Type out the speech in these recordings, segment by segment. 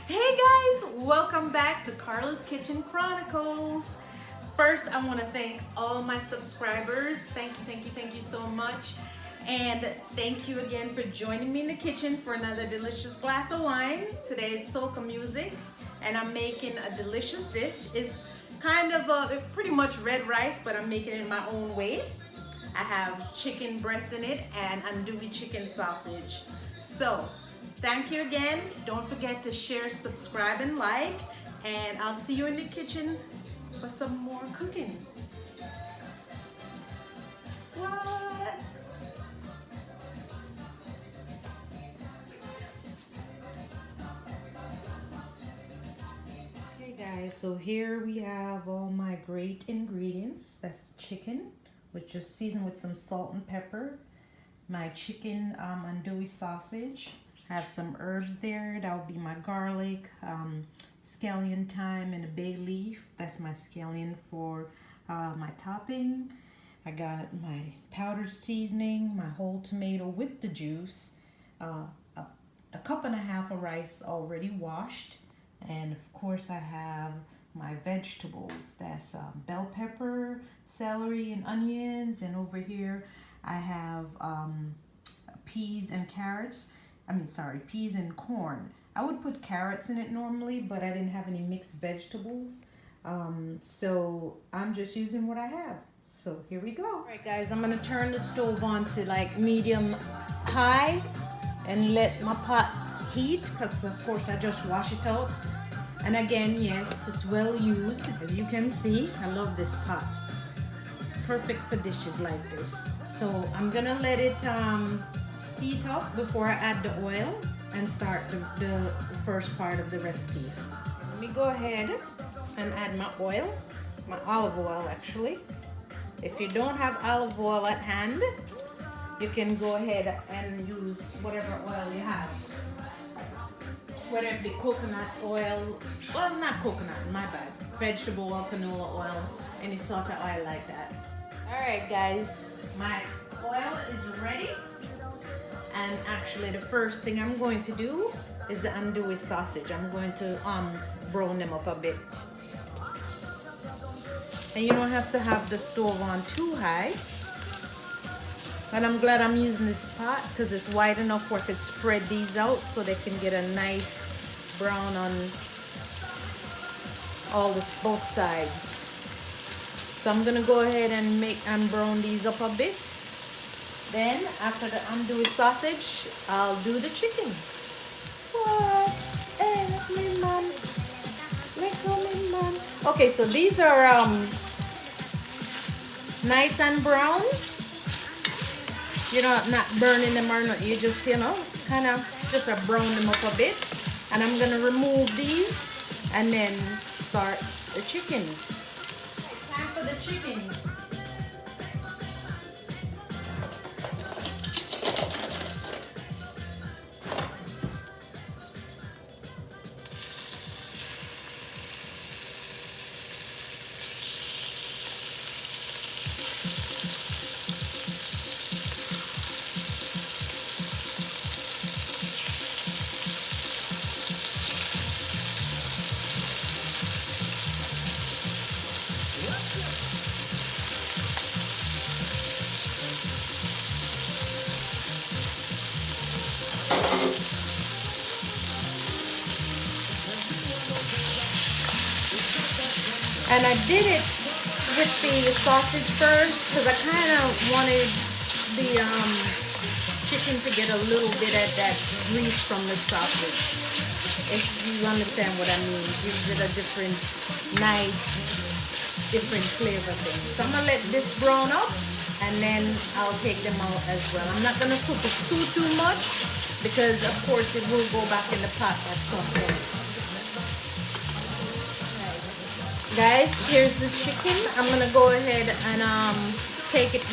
Hey guys, welcome back to Carla's Kitchen Chronicles. First, I want to thank all my subscribers. Thank you so much. And thank you again for joining me in the kitchen for another delicious glass of wine. Today is soca music, and I'm making a delicious dish. It's kind of pretty much red rice, but I'm making it my own way. I have chicken breast in it and andouille chicken sausage. So, thank you again. Don't forget to share, subscribe, and like. And I'll see you in the kitchen for some more cooking. What? Okay guys, so here we have all my great ingredients. That's the chicken, which is seasoned with some salt and pepper. My chicken andouille sausage. I have some herbs there. That would be my garlic, scallion, thyme, and a bay leaf. That's my scallion for my topping. I got my powdered seasoning, my whole tomato with the juice, a cup and a half of rice already washed, and of course I have my vegetables. That's bell pepper, celery, and onions. And over here I have peas and carrots. Peas and corn. I would put carrots in it normally, but I didn't have any mixed vegetables. So I'm just using what I have. So here we go. All right, guys, I'm gonna turn the stove on to like medium high and let my pot heat, because of course I just wash it out. And again, yes, it's well used. As you can see, I love this pot. Perfect for dishes like this. So I'm gonna let it heat up before I add the oil and start the first part of the recipe. Let me go ahead and add my oil, my olive oil actually. If you don't have olive oil at hand, you can go ahead and use whatever oil you have. Whether it be coconut oil, well, not coconut, my bad. Vegetable oil, canola oil, any sort of oil like that. All right, guys, my oil is ready. And actually the first thing I'm going to do is the andouille sausage. I'm going to brown them up a bit. And you don't have to have the stove on too high. But I'm glad I'm using this pot because it's wide enough where I can spread these out so they can get a nice brown on both sides. So I'm gonna go ahead and brown these up a bit. Then, after the andouille sausage, I'll do the chicken. What? Me mom. Me mom. Okay, so these are nice and brown. You're not burning them or not. You just, kind of just brown them up a bit. And I'm going to remove these and then start the chicken. Time for the chicken. And I did it with the sausage first because I kind of wanted the chicken to get a little bit of that grease from the sausage. If you understand what I mean, gives it a different flavor thing. So I'm gonna let this brown up, and then I'll take them out as well. I'm not gonna cook it too much because of course it will go back in the pot at some point. Guys, here's the chicken. I'm gonna go ahead and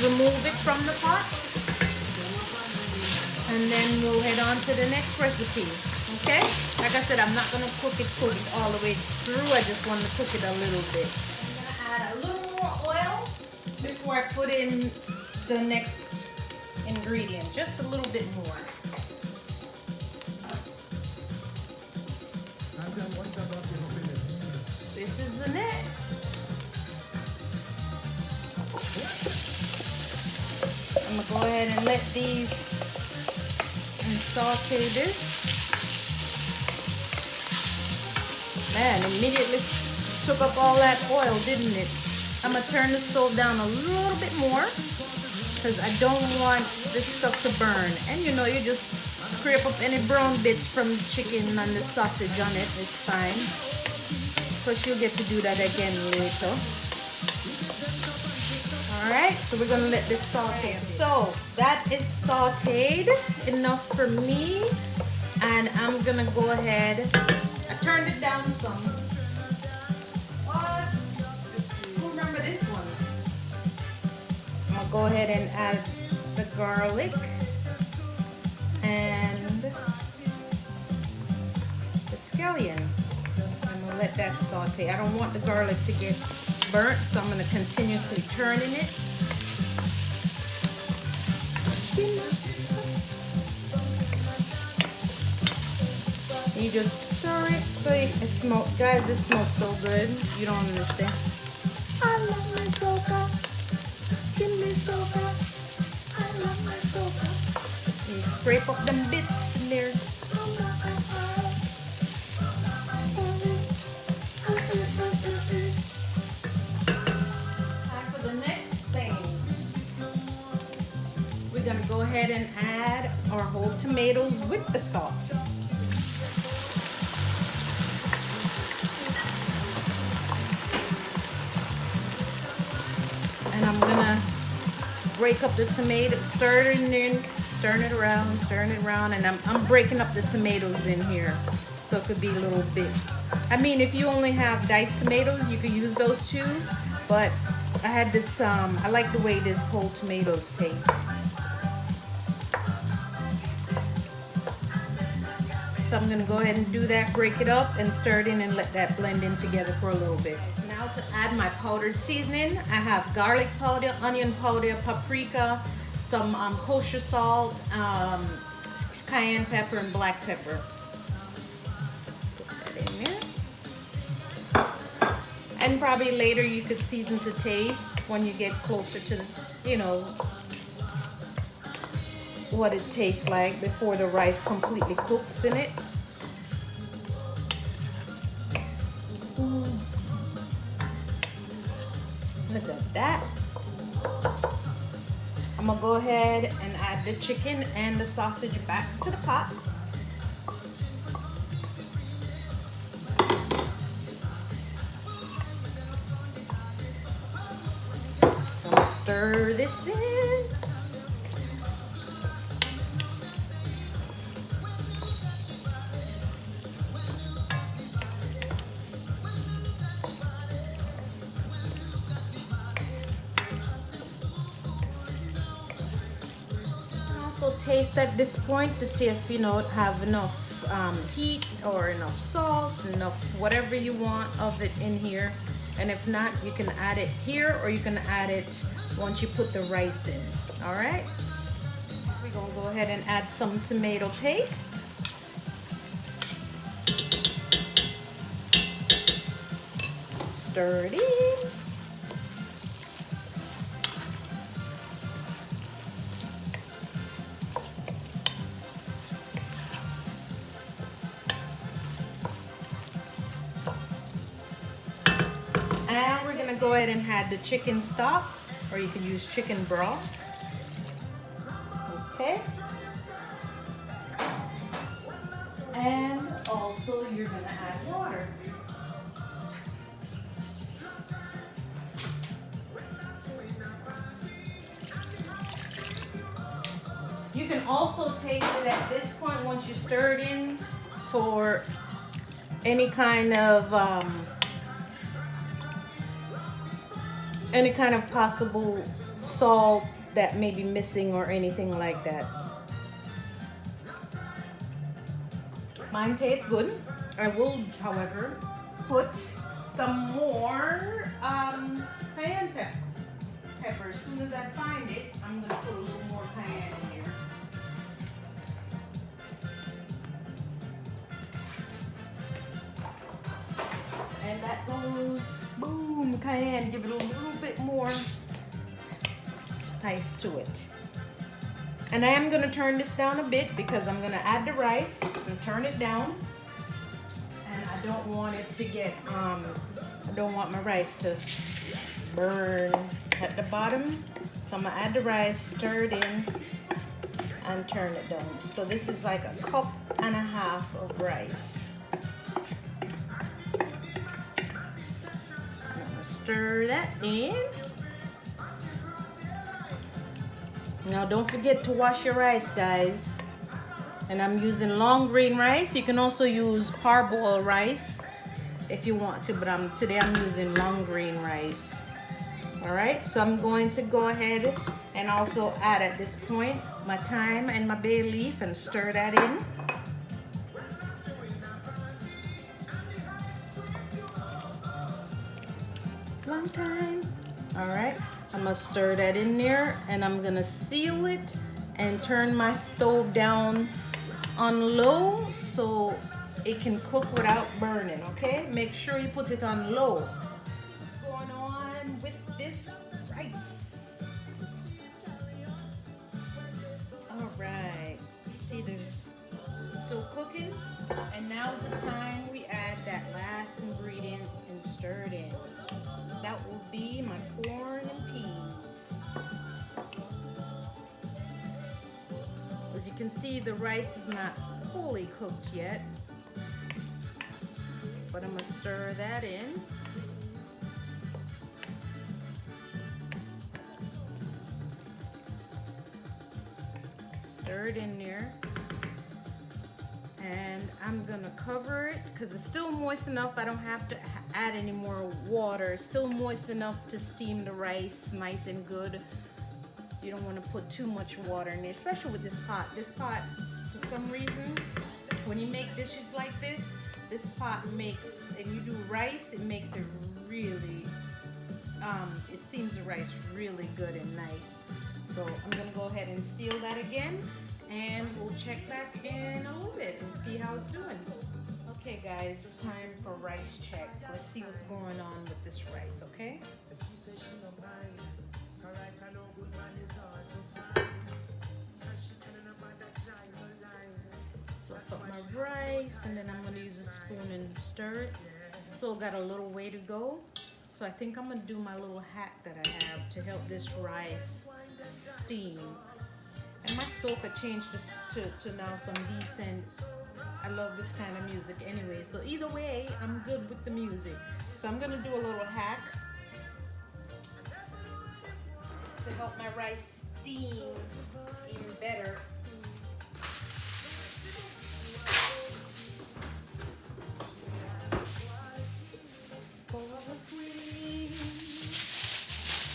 remove it from the pot, and then we'll head on to the next recipe. Okay? Like I said, I'm not gonna cook it all the way through. I just want to cook it a little bit. I'm gonna add a little more oil before I put in the next ingredient. Just a little bit more. gonna go ahead and let these and saute this. Man, immediately took up all that oil, didn't it? I'm gonna turn the stove down a little bit more because I don't want this stuff to burn. And you know, you just scrape up any brown bits from the chicken and the sausage on it. It's fine. Plus you'll get to do that again later. Alright, so we're gonna let this saute. So that is sauteed enough for me. And I'm gonna go ahead. I turned it down some. What? Who remember this one? I'm gonna go ahead and add the garlic and the scallion. I'm gonna let that saute. I don't want the garlic to get burnt, so I'm gonna continuously turn in it. You just stir it so it smells. Guys, this smells so good. You don't understand. I love my soca. Give me soca. I love my soca. You scrape up them bits in there. Time for the next thing. We're gonna go ahead and add our whole tomatoes with the sauce. And I'm gonna break up the tomato, stirring it around, and I'm breaking up the tomatoes in here, so it could be little bits. I mean, if you only have diced tomatoes, you could use those too, but I had this, I like the way this whole tomatoes taste. So I'm gonna go ahead and do that, break it up and stir it in and let that blend in together for a little bit. Now to add my powdered seasoning, I have garlic powder, onion powder, paprika, some kosher salt, cayenne pepper, and black pepper. Put that in there. And probably later you could season to taste when you get closer to, you know, what it tastes like before the rice completely cooks in it. Look at that. I'm gonna go ahead and add the chicken and the sausage back to the pot. Gonna stir this in. Taste at this point to see if you know have enough heat or enough salt, enough whatever you want of it in here, and if not, you can add it here or you can add it once you put the rice in. All right, we're gonna go ahead and add some tomato paste. Stir it in. And we're gonna go ahead and add the chicken stock, or you can use chicken broth. Okay. And also you're gonna add water. You can also taste it at this point once you stir it in for any kind of possible salt that may be missing or anything like that. Mine tastes good. I will, however, put some more cayenne pepper. As soon as I find it, I'm going to put a little more cayenne in here. And that goes, boom, cayenne. Give it a little bit more spice to it. And I am gonna turn this down a bit because I'm gonna add the rice and turn it down. And I don't want it to get, I don't want my rice to burn at the bottom. So I'm gonna add the rice, stir it in, and turn it down. So this is like 1.5 cups of rice. I'm gonna stir that in. Now don't forget to wash your rice, guys. And I'm using long grain rice. You can also use parboiled rice if you want to, but today I'm using long grain rice. All right, so I'm going to go ahead and also add at this point my thyme and my bay leaf and stir that in. One time. All right. I'm gonna stir that in there and I'm gonna seal it and turn my stove down on low so it can cook without burning, okay? Make sure you put it on low. What's going on with this rice? All right, see it's still cooking, and now's the time we add that last ingredient and stir it in. That will be my corn and peas. As you can see, the rice is not fully cooked yet, but I'm gonna stir that in. Stir it in there. And I'm gonna cover it because it's still moist enough. I don't have to add any more water. It's still moist enough to steam the rice nice and good. You don't want to put too much water in there, especially with this pot. This pot, for some reason, when you make dishes like this pot makes, and you do rice, it makes it really, it steams the rice really good and nice. So I'm gonna go ahead and seal that again. And we'll check back in a little bit and see how it's doing. Okay guys, it's time for rice check. Let's see what's going on with this rice, okay? Fluff up my rice and then I'm gonna use a spoon and stir it. Still got a little way to go. So I think I'm gonna do my little hack that I have to help this rice steam. And my soca changed to now some decent. I love this kind of music anyway. So either way, I'm good with the music. So I'm gonna do a little hack to help my rice steam even better.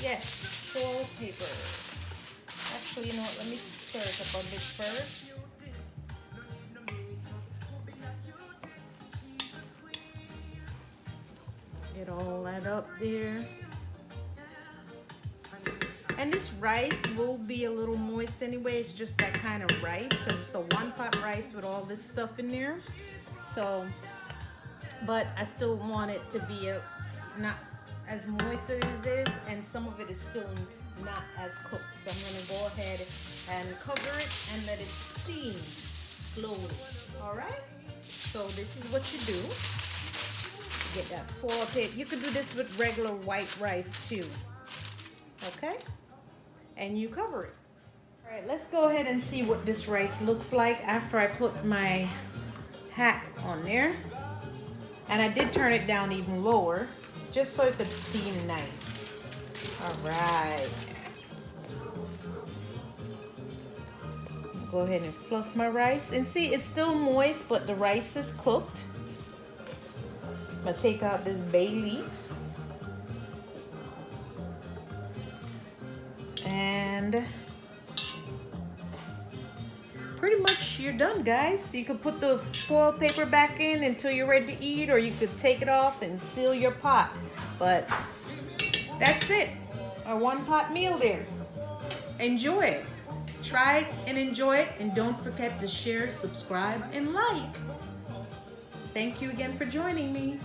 Yes, foil paper. Actually, you know what? Let me stir it up a bit first. Get all that up there. And this rice will be a little moist anyway. It's just that kind of rice because it's a one-pot rice with all this stuff in there. So, but I still want it to be not as moist as it is, and some of it is still not as cooked. So I'm gonna go ahead and cover it and let it steam slowly. All right. So this is what you do. Get that foil paper. You could do this with regular white rice too. Okay. And you cover it. All right. Let's go ahead and see what this rice looks like after I put my hack on there. And I did turn it down even lower, just so it could steam nice. All right. Go ahead and fluff my rice. And see, it's still moist, but the rice is cooked. I'm gonna take out this bay leaf. And pretty much you're done, guys. You could put the foil paper back in until you're ready to eat, or you could take it off and seal your pot. But that's it. A one-pot meal there. Enjoy it. Try it and enjoy it. And don't forget to share, subscribe, and like. Thank you again for joining me.